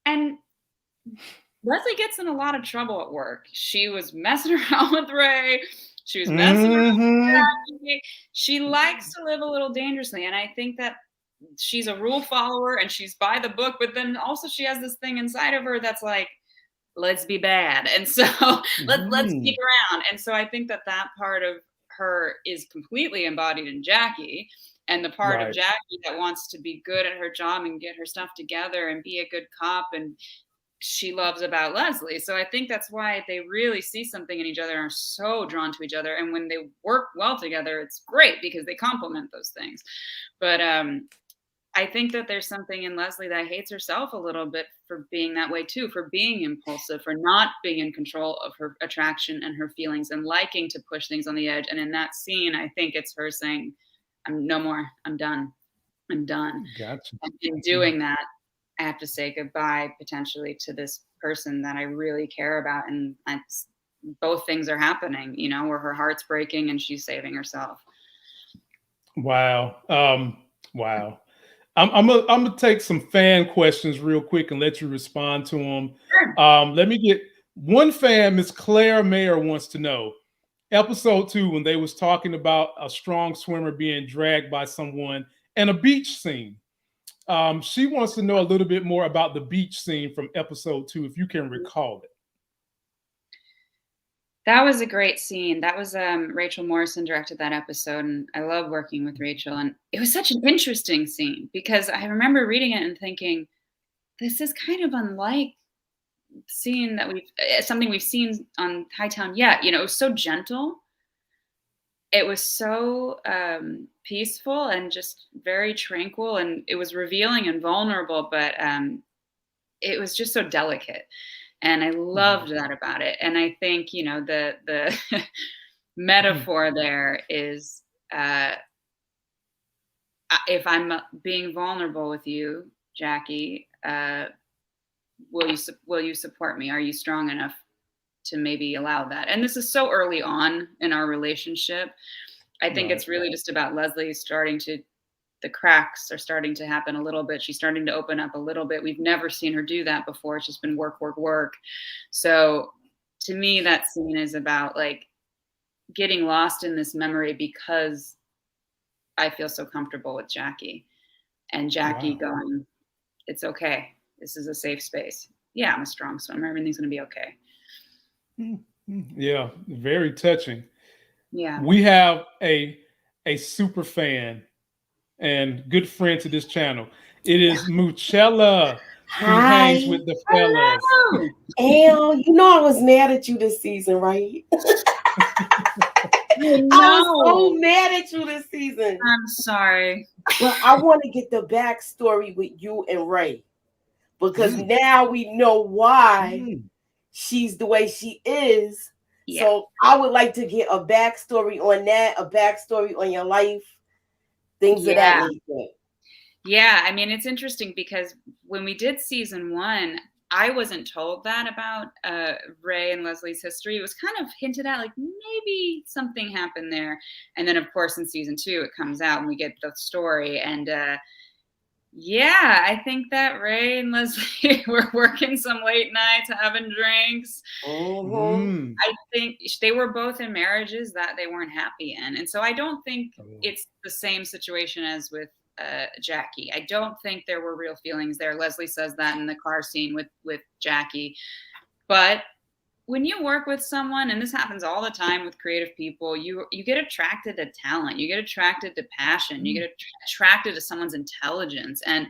And Leslie gets in a lot of trouble at work. She was messing around with Ray. She was messing around with Jackie. She likes to live a little dangerously. And I think that she's a rule follower and she's by the book, but then also she has this thing inside of her that's like, let's be bad. And so let's stick around. And so I think that part of her is completely embodied in Jackie, and the part of Jackie that wants to be good at her job and get her stuff together and be a good cop, and she loves about Leslie. So I think that's why they really see something in each other and are so drawn to each other. And when they work well together, it's great because they complement those things. But I think that there's something in Leslie that hates herself a little bit for being that way too, for being impulsive, for not being in control of her attraction and her feelings and liking to push things on the edge. And in that scene, I think it's her saying, I'm no more, I'm done. I'm done. Gotcha. And in doing that, I have to say goodbye potentially to this person that I really care about. And both things are happening, you know, where her heart's breaking and she's saving herself. Wow. Wow. I'm gonna take some fan questions real quick and let you respond to them. Sure. Let me get one fan. Miss Claire Mayer wants to know, episode 2, when they was talking about a strong swimmer being dragged by someone and a beach scene. She wants to know a little bit more about the beach scene from episode 2, if you can recall it. That was a great scene. That was Rachel Morrison directed that episode, and I love working with Rachel. And it was such an interesting scene because I remember reading it and thinking, this is kind of unlike scene that something we've seen on Hightown yet. You know, it was so gentle. It was so peaceful and just very tranquil, and it was revealing and vulnerable, but it was just so delicate. And I loved that about it. And I think, you know, the metaphor there is, if I'm being vulnerable with you, Jackie, will you support me? Are you strong enough to maybe allow that? And this is so early on in our relationship. I think it's really just about Leslie the cracks are starting to happen a little bit. She's starting to open up a little bit. We've never seen her do that before. It's just been work, work, work. So to me, that scene is about like getting lost in this memory because I feel so comfortable with Jackie, and Jackie going, it's okay. This is a safe space. Yeah, I'm a strong swimmer. Everything's going to be okay. Yeah, very touching. Yeah. We have a super fan and good friend to this channel. It is Moochella, who hangs with the fellas. Al, you know I was mad at you this season, right? I was so mad at you this season. I'm sorry. Well, I want to get the backstory with you and Ray, because now we know why she's the way she is. Yeah. So I would like to get a backstory on that, a backstory on your life, things of that nature. Yeah, I mean, it's interesting because when we did season 1, I wasn't told that about Ray and Leslie's history. It was kind of hinted at, like maybe something happened there. And then, of course, in season 2, it comes out and we get the story. And yeah, I think that Ray and Leslie were working some late nights, having drinks. Mm-hmm. I think they were both in marriages that they weren't happy in. And so I don't think it's the same situation as with Jackie. I don't think there were real feelings there. Leslie says that in the car scene with Jackie. But when you work with someone, and this happens all the time with creative people, you get attracted to talent, you get attracted to passion, you get attracted to someone's intelligence. And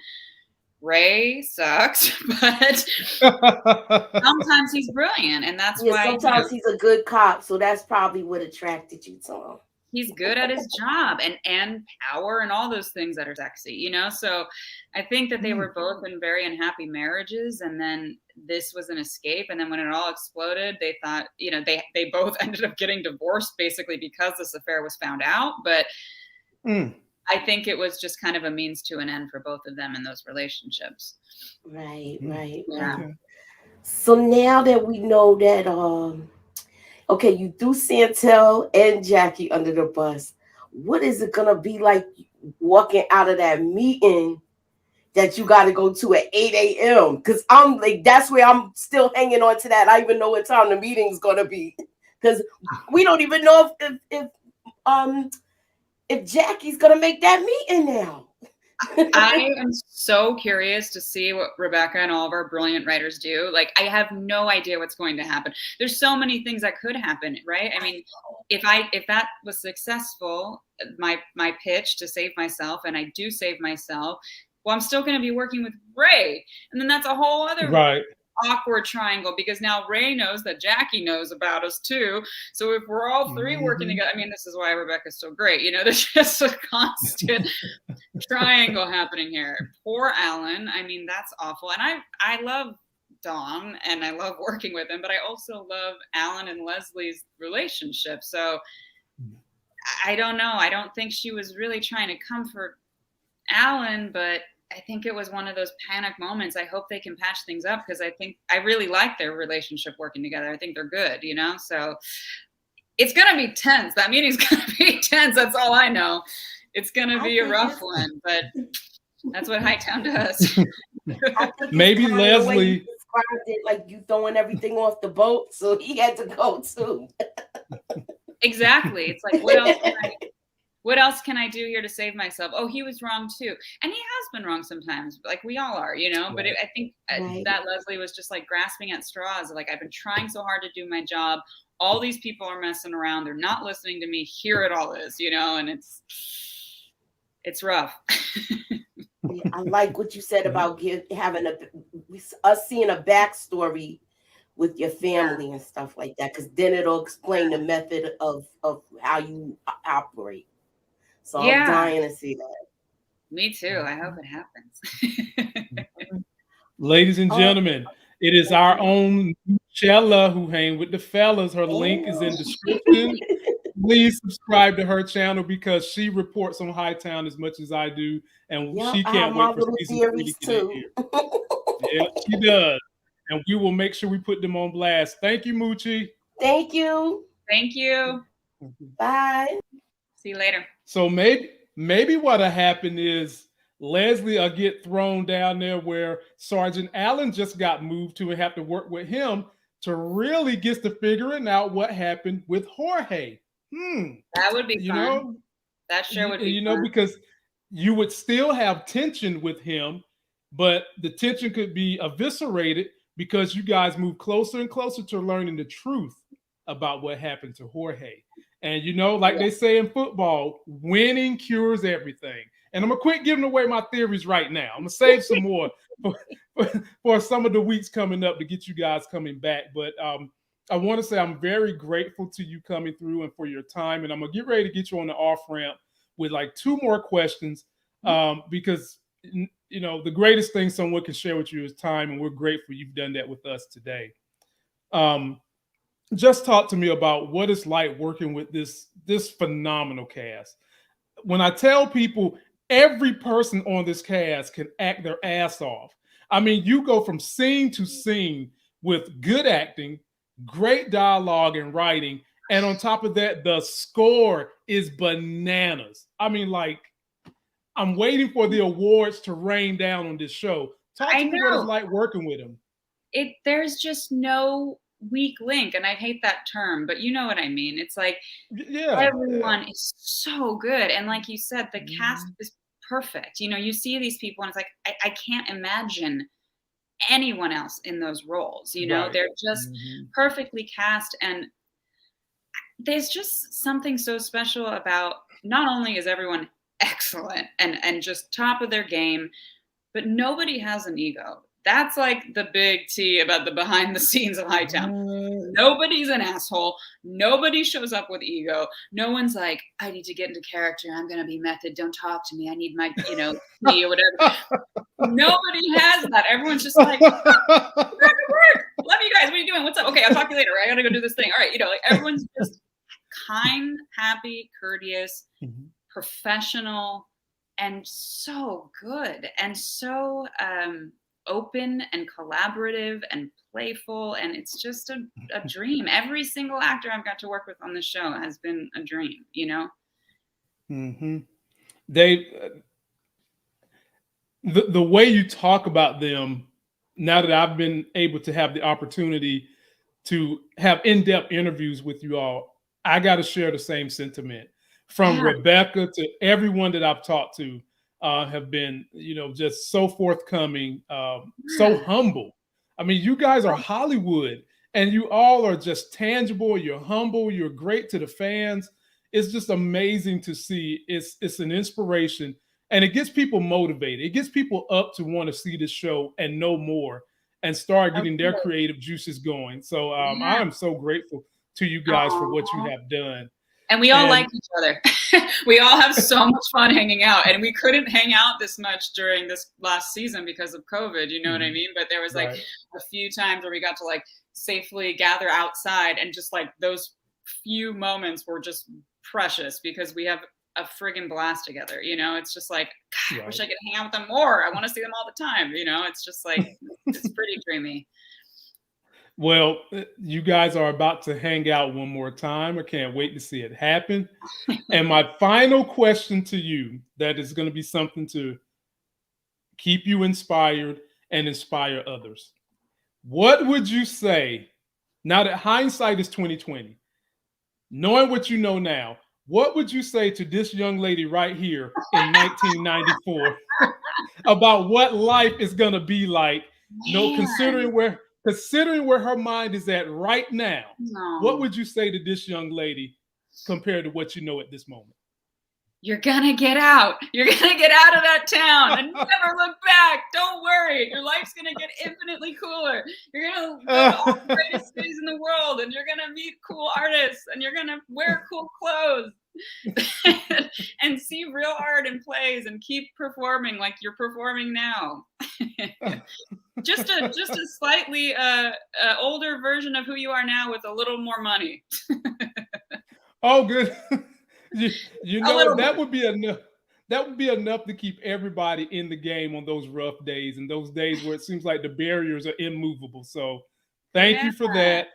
Ray sucks, but sometimes he's brilliant, and that's why sometimes he's a good cop. So that's probably what attracted you to him. He's good at his job and power and all those things that are sexy, you know? So I think that they were both in very unhappy marriages, and then this was an escape. And then when it all exploded, they thought, you know, they both ended up getting divorced basically because this affair was found out. But I think it was just kind of a means to an end for both of them in those relationships. Right. Yeah. So now that we know that, okay, you threw Santel and Jackie under the bus. What is it going to be like walking out of that meeting that you got to go to at 8 a.m.? Because I'm like, that's where I'm still hanging on to that. I even know what time the meeting's going to be. Because we don't even know if Jackie's going to make that meeting now. I am so curious to see what Rebecca and all of our brilliant writers do. Like, I have no idea what's going to happen. There's so many things that could happen, right? I mean, if that was successful, my pitch to save myself, and I do save myself, well, I'm still going to be working with Ray. And then that's a whole other awkward triangle, because now Ray knows that Jackie knows about us too. So if we're all three working together, I mean, this is why Rebecca's so great. You know, there's just a constant triangle happening here. Poor Alan. I mean, that's awful. And I love Dom and I love working with him, but I also love Alan and Leslie's relationship. So I don't know. I don't think she was really trying to comfort Alan, but I think it was one of those panic moments. I hope they can patch things up, because I think I really like their relationship working together. I think they're good, you know? So it's going to be tense. That meeting's going to be tense. That's all I know. It's going to be a rough one, but that's what Hightown does. Maybe Leslie described it like you throwing everything off the boat, so he had to go too. Exactly. It's like, what else can I do here to save myself? Oh, he was wrong too. And he has been wrong sometimes, like we all are, you know, but I think that Leslie was just like grasping at straws. Like, I've been trying so hard to do my job. All these people are messing around. They're not listening to me. Here it all is, you know, and it's rough. I like what you said about having us seeing a backstory with your family and stuff like that, because then it'll explain the method of how you operate. So I'm dying to see that. Me too. I hope it happens. Ladies and gentlemen, it is our own Moochella who hang with the fellas. Her link is in the description. Please subscribe to her channel, because she reports on Hightown as much as I do, and she can't wait for season 3 to get in here. Yeah, she does. and we will make sure we put them on blast. Thank you, Moochie. Thank you. Thank you. Bye. See you later. So maybe what'll happen is Leslie will get thrown down there where Sergeant Allen just got moved to and have to work with him to really get to figuring out what happened with Jorge. That would be you fun. know, that sure would be you know, fun. because you would still have tension with him, but the tension could be eviscerated because you guys move closer and closer to learning the truth about what happened to Jorge. And you know, like they say in football, winning cures everything. And I'm gonna quit giving away my theories right now. I'm gonna save some more for some of the weeks coming up to get you guys coming back. But I want to say I'm very grateful to you coming through and for your time. And I'm gonna get ready to get you on the off ramp with like 2 more questions because you know the greatest thing someone can share with you is time, and we're grateful you've done that with us today. Just talk to me about what it's like working with this phenomenal cast. When I tell people every person on this cast can act their ass off. I mean, you go from scene to scene with good acting, great dialogue and writing, and on top of that, the score is bananas. I mean, like, I'm waiting for the awards to rain down on this show. Talk to me what it's like working with them. There's just no weak link, and I hate that term, but you know what I mean. It's like everyone is so good, and like you said, the cast is perfect. You know, you see these people and it's like I can't imagine anyone else in those roles. You know, they're just perfectly cast, and there's just something so special about, not only is everyone excellent and just top of their game, but nobody has an ego. That's like the big T about the behind the scenes of Hightown. Nobody's an asshole. Nobody shows up with ego. No one's like, I need to get into character. I'm going to be method. Don't talk to me. I need my, me or whatever. Nobody has that. Everyone's just like, work. Love you guys. What are you doing? What's up? Okay, I'll talk to you later. I got to go do this thing. All right. Like everyone's just kind, happy, courteous, professional, and so good. And so, open and collaborative and playful, and it's just a dream. Every single actor I've got to work with on this show has been a dream, you know. The way you talk about them, now that I've been able to have the opportunity to have in-depth interviews with you all, I got to share the same sentiment. From Rebecca to everyone that I've talked to, have been, just so forthcoming, so humble. I mean, you guys are Hollywood, and you all are just tangible. You're humble. You're great to the fans. It's just amazing to see. It's an inspiration, and it gets people motivated. It gets people up to want to see this show and know more and start getting their creative juices going. So I am so grateful to you guys for what you have done. And we all like each other. We all have so much fun hanging out. And we couldn't hang out this much during this last season because of COVID, you know what I mean? But there was like a few times where we got to like safely gather outside, and just like those few moments were just precious because we have a friggin' blast together. It's just like, God, I wish I could hang out with them more. I want to see them all the time. It's just like, it's pretty dreamy. Well, you guys are about to hang out one more time. I can't wait to see it happen. And my final question to you, that is going to be something to keep you inspired and inspire others. What would you say, now that hindsight is 2020, knowing what you know now, what would you say to this young lady right here in 1994 about what life is going to be like, considering where her mind is at right now? What would you say to this young lady compared to what you know at this moment? You're gonna get out. You're gonna get out of that town and never look back. Don't worry. Your life's gonna get infinitely cooler. You're gonna go to all the greatest cities in the world, and you're gonna meet cool artists, and you're gonna wear cool clothes and see real art and plays, and keep performing like you're performing now. just a slightly older version of who you are now with a little more money. Oh, good. You know, that would be enough. that would be enough to keep everybody in the game on those rough days and those days where it seems like the barriers are immovable. So thank you for that.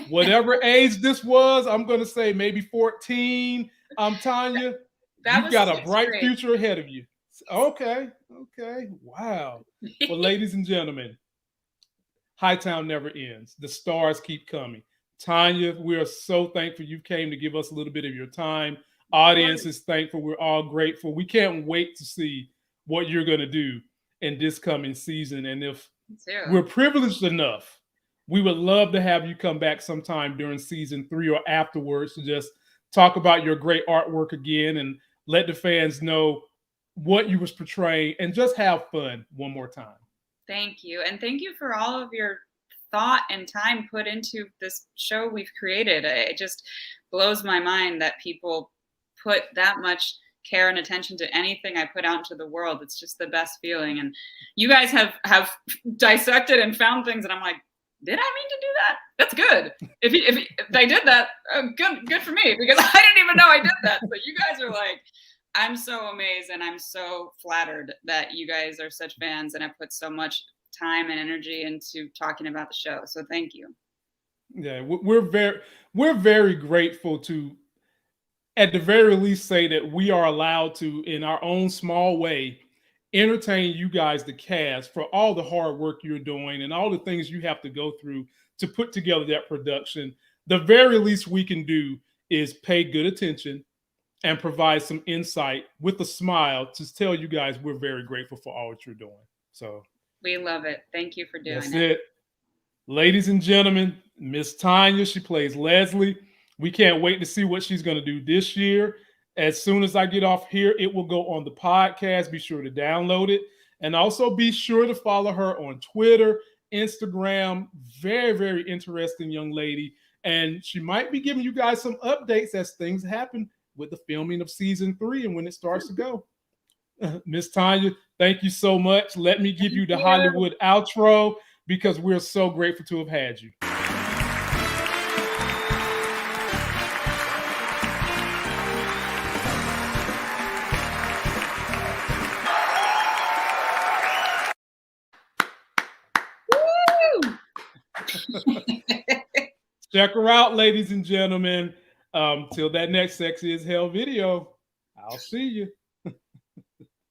Whatever age this was, I'm going to say maybe 14. Tonya, you've got a bright future ahead of you. Okay. Wow. Well, ladies and gentlemen, Hightown never ends. The stars keep coming. Tonya, we are so thankful you came to give us a little bit of your time. Audience is thankful. We're all grateful. We can't wait to see what you're going to do in this coming season. And if we're privileged enough, we would love to have you come back sometime during season 3 or afterwards to just talk about your great artwork again and let the fans know what you was portraying and just have fun one more time. Thank you. And thank you for all of your thought and time put into this show we've created. It just blows my mind that people put that much care and attention to anything I put out into the world. It's just the best feeling. And you guys have dissected and found things, and I'm like, did I mean to do that? That's good. If they did that, good for me, because I didn't even know I did that. So you guys are like, I'm so amazed, and I'm so flattered that you guys are such fans and have put so much time and energy into talking about the show. So thank you. Yeah, we're very grateful to, at the very least, say that we are allowed to, in our own small way, entertain you guys, the cast, for all the hard work you're doing and all the things you have to go through to put together that production. The very least we can do is pay good attention and provide some insight with a smile to tell you guys we're very grateful for all that you're doing. So we love it. Thank you for doing that's it. Ladies and gentlemen, Miss Tonya, she plays Leslie. We can't wait to see what she's going to do this year. As soon as I get off here, it will go on the podcast. Be sure to download it. And also be sure to follow her on Twitter, Instagram. Very, very interesting young lady. And she might be giving you guys some updates as things happen with the filming of season 3 and when it starts to go. Miss Tonya, thank you so much. Let me give you the Hollywood outro because we're so grateful to have had you. Check her out, ladies and gentlemen. Till that next Sexy as Hell video, I'll see you.